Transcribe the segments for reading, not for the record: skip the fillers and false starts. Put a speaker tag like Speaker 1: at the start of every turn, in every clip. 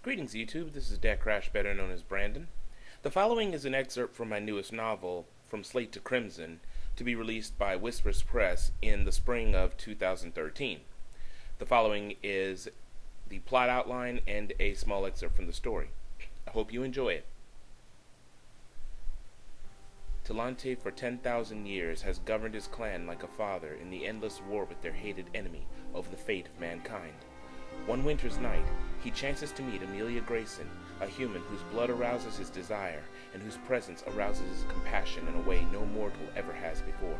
Speaker 1: Greetings, YouTube. This is DecKrash, better known as Brandon. The following is an excerpt from my newest novel, From Slate to Crimson, to be released by Whispers Press in the spring of 2013. The following is the plot outline and a small excerpt from the story. I hope you enjoy it. Talante for 10,000 years has governed his clan like a father in the endless war with their hated enemy over the fate of mankind. One winter's night, he chances to meet Amelia Grayson, a human whose blood arouses his desire and whose presence arouses his compassion in a way no mortal ever has before.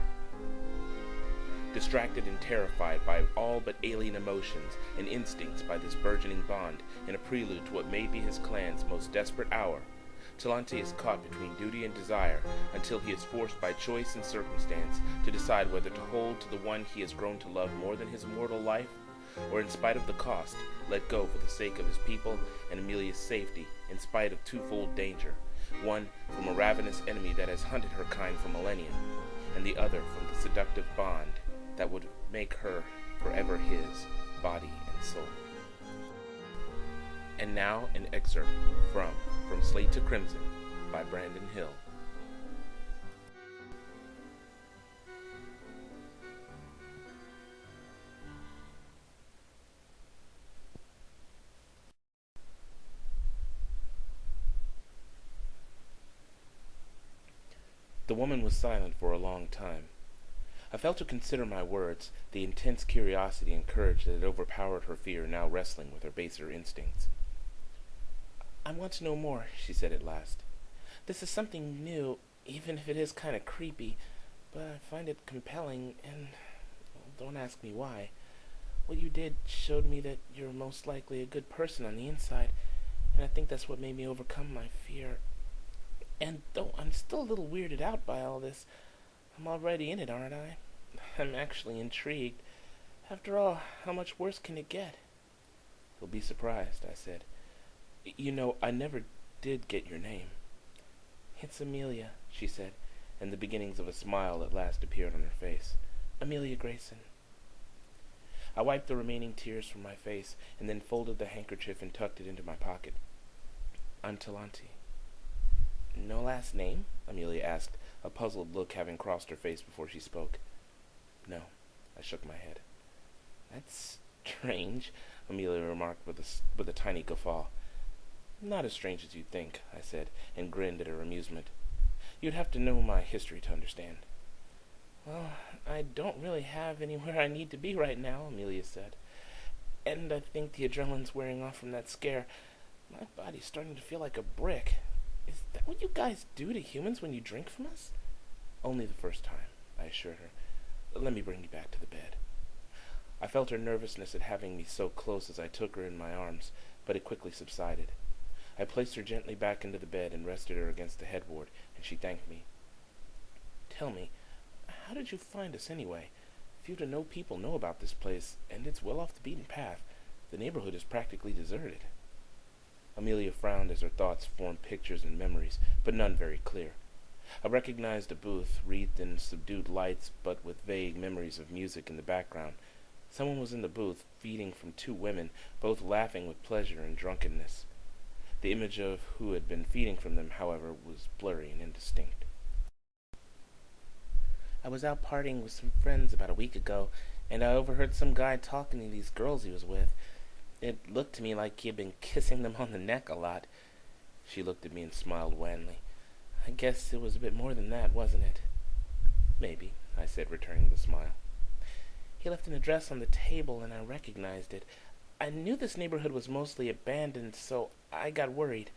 Speaker 1: Distracted and terrified by all but alien emotions and instincts by this burgeoning bond, in a prelude to what may be his clan's most desperate hour, Talante is caught between duty and desire until he is forced by choice and circumstance to decide whether to hold to the one he has grown to love more than his mortal life, or in spite of the cost, let go for the sake of his people and Amelia's safety in spite of twofold danger, one from a ravenous enemy that has hunted her kind for millennia, and the other from the seductive bond that would make her forever his, body and soul. And now an excerpt From Slate to Crimson by Brandon Hill. The woman was silent for a long time. I felt her consider my words, the intense curiosity and courage that had overpowered her fear now wrestling with her baser instincts. "I want to know more," she said at last. "This is something new, even if it is kind of creepy, but I find it compelling, and don't ask me why. What you did showed me that you're most likely a good person on the inside, and I think that's what made me overcome my fear. And though I'm still a little weirded out by all this, I'm already in it, aren't I? I'm actually intrigued. After all, how much worse can it get?" "You'll be surprised," I said. "You know, I never did get your name." "It's Amelia," she said, and the beginnings of a smile at last appeared on her face. "Amelia Grayson." I wiped the remaining tears from my face, and then folded the handkerchief and tucked it into my pocket. "I'm Talante." "No last name?" Amelia asked, a puzzled look having crossed her face before she spoke. "No," I shook my head. "That's strange," Amelia remarked with a tiny guffaw. "Not as strange as you'd think," I said, and grinned at her amusement. "You'd have to know my history to understand." "Well, I don't really have anywhere I need to be right now," Amelia said. "And I think the adrenaline's wearing off from that scare. My body's starting to feel like a brick. Is that what you guys do to humans when you drink from us?" "Only the first time," I assured her. "Let me bring you back to the bed." I felt her nervousness at having me so close as I took her in my arms, but it quickly subsided. I placed her gently back into the bed and rested her against the headboard, and she thanked me. "Tell me, how did you find us anyway? Few to no people know about this place, and it's well off the beaten path. The neighborhood is practically deserted." Amelia frowned as her thoughts formed pictures and memories, but none very clear. I recognized a booth, wreathed in subdued lights, but with vague memories of music in the background. Someone was in the booth, feeding from two women, both laughing with pleasure and drunkenness. The image of who had been feeding from them, however, was blurry and indistinct. "I was out partying with some friends about a week ago, and I overheard some guy talking to these girls he was with. It looked to me like he had been kissing them on the neck a lot." She looked at me and smiled wanly. "I guess it was a bit more than that, wasn't it?" "Maybe," I said, returning the smile. "He left an address on the table, and I recognized it. I knew this neighborhood was mostly abandoned, so I got worried.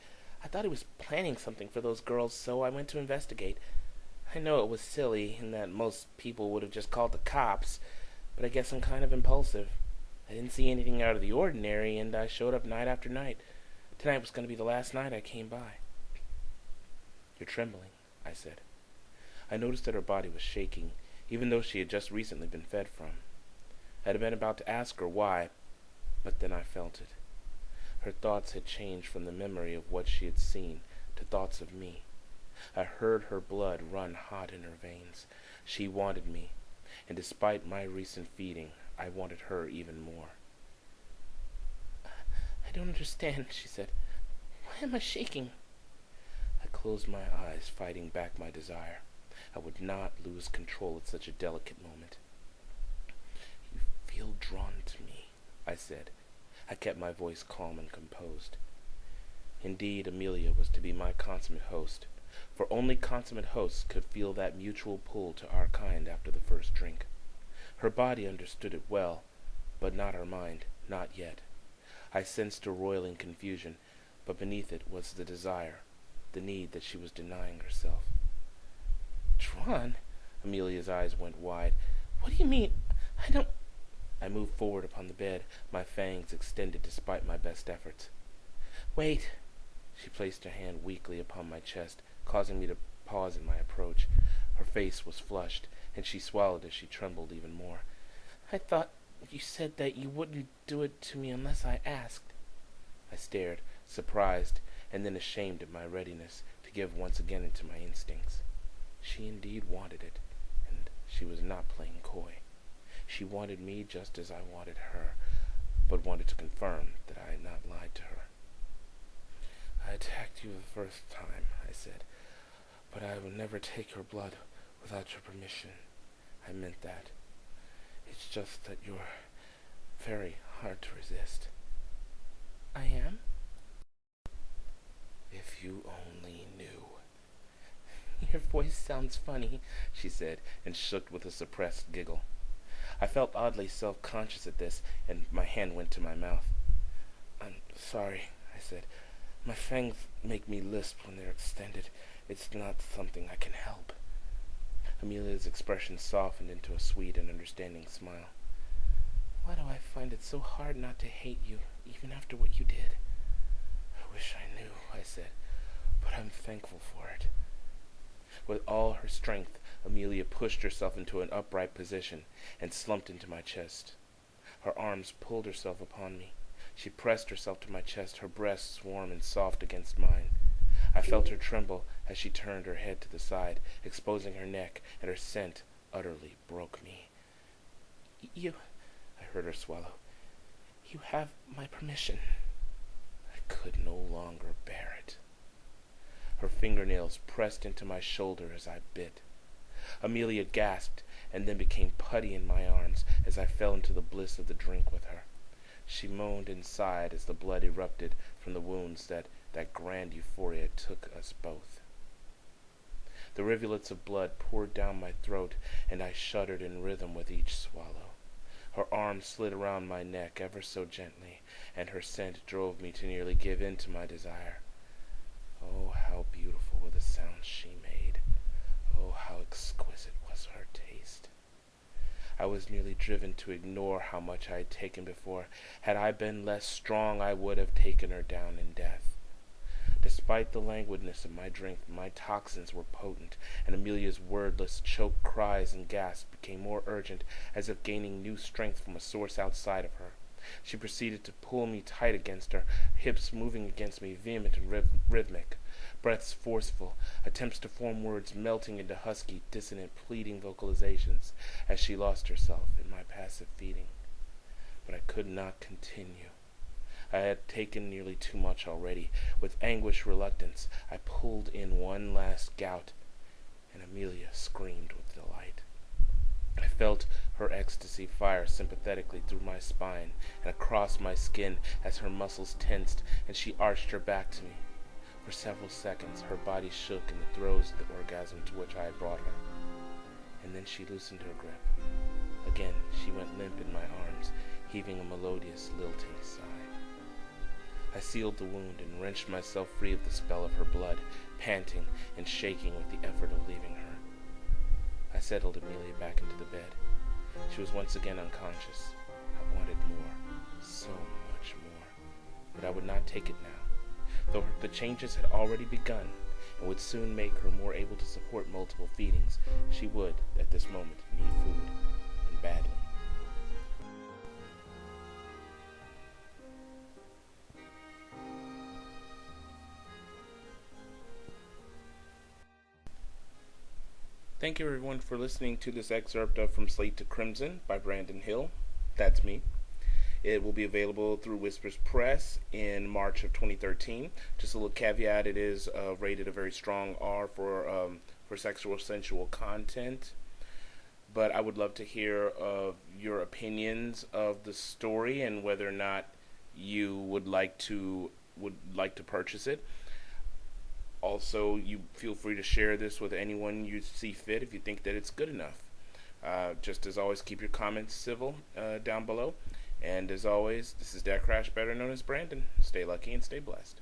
Speaker 1: I thought he was planning something for those girls, so I went to investigate. I know it was silly, and that most people would have just called the cops, but I guess I'm kind of impulsive. I didn't see anything out of the ordinary, and I showed up night after night. Tonight was going to be the last night I came by." "You're trembling," I said. I noticed that her body was shaking, even though she had just recently been fed from. I had been about to ask her why, but then I felt it. Her thoughts had changed from the memory of what she had seen to thoughts of me. I heard her blood run hot in her veins. She wanted me, and despite my recent feeding, I wanted her even more. I don't understand, she said. Why am I shaking? I closed my eyes, fighting back my desire. I would not lose control at such a delicate moment. You feel drawn to me, I said. I kept my voice calm and composed. Indeed, Amelia was to be my consummate host, for only consummate hosts could feel that mutual pull to our kind after the first drink. Her body understood it well, but not her mind, not yet. I sensed a roiling confusion, but beneath it was the desire, the need that she was denying herself. Drawn? Amelia's eyes went wide. What do you mean? I don't... I moved forward upon the bed, my fangs extended despite my best efforts. Wait. She placed her hand weakly upon my chest, causing me to pause in my approach. Her face was flushed, and she swallowed as she trembled even more. I thought you said that you wouldn't do it to me unless I asked. I stared, surprised, and then ashamed of my readiness to give once again into my instincts. She indeed wanted it, and she was not playing coy. She wanted me just as I wanted her, but wanted to confirm that I had not lied to her. I attacked you the first time, I said, but I would never take your blood without your permission. I meant that. It's just that you're very hard to resist. I am? If you only knew. Your voice sounds funny, she said, and shook with a suppressed giggle. I felt oddly self-conscious at this, and my hand went to my mouth. I'm sorry, I said. My fangs make me lisp when they're extended. It's not something I can help. Amelia's expression softened into a sweet and understanding smile. Why do I find it so hard not to hate you, even after what you did? I wish I knew, I said, but I'm thankful for it. With all her strength, Amelia pushed herself into an upright position and slumped into my chest. Her arms pulled herself upon me. She pressed herself to my chest, her breasts warm and soft against mine. I felt her tremble as she turned her head to the side, exposing her neck, and her scent utterly broke me. You, I heard her swallow, you have my permission. I could no longer bear it. Her fingernails pressed into my shoulder as I bit. Amelia gasped and then became putty in my arms as I fell into the bliss of the drink with her. She moaned and sighed as the blood erupted from the wounds that grand euphoria took us both. The rivulets of blood poured down my throat, and I shuddered in rhythm with each swallow. Her arm slid around my neck ever so gently, and her scent drove me to nearly give in to my desire. Oh, how beautiful were the sounds she made. Oh, how exquisite was her taste. I was nearly driven to ignore how much I had taken before. Had I been less strong, I would have taken her down in death. Despite the languidness of my drink, my toxins were potent, and Amelia's wordless, choked cries and gasps became more urgent, as if gaining new strength from a source outside of her. She proceeded to pull me tight against her, hips moving against me, vehement and rhythmic, breaths forceful, attempts to form words melting into husky, dissonant, pleading vocalizations as she lost herself in my passive feeding. But I could not continue. I had taken nearly too much already. With anguished reluctance, I pulled in one last gout, and Amelia screamed with delight. I felt her ecstasy fire sympathetically through my spine and across my skin as her muscles tensed and she arched her back to me. For several seconds, her body shook in the throes of the orgasm to which I had brought her. And then she loosened her grip. Again, she went limp in my arms, heaving a melodious, lilting sigh. I sealed the wound and wrenched myself free of the spell of her blood, panting and shaking with the effort of leaving her. I settled Amelia back into the bed. She was once again unconscious. I wanted more, so much more. But I would not take it now, though the changes had already begun and would soon make her more able to support multiple feedings. She would, at this moment, need food, and badly. Thank you everyone for listening to this excerpt of From Slate to Crimson by Brandon Hill. That's me. It will be available through Whispers Press in March of 2013. Just a little caveat: it is rated a very strong R for sexual sensual content. But I would love to hear of your opinions of the story and whether or not you would like to purchase it. Also, you feel free to share this with anyone you see fit if you think that it's good enough. Just as always, keep your comments civil down below. And as always, this is DecKrash, better known as Brandon. Stay lucky and stay blessed.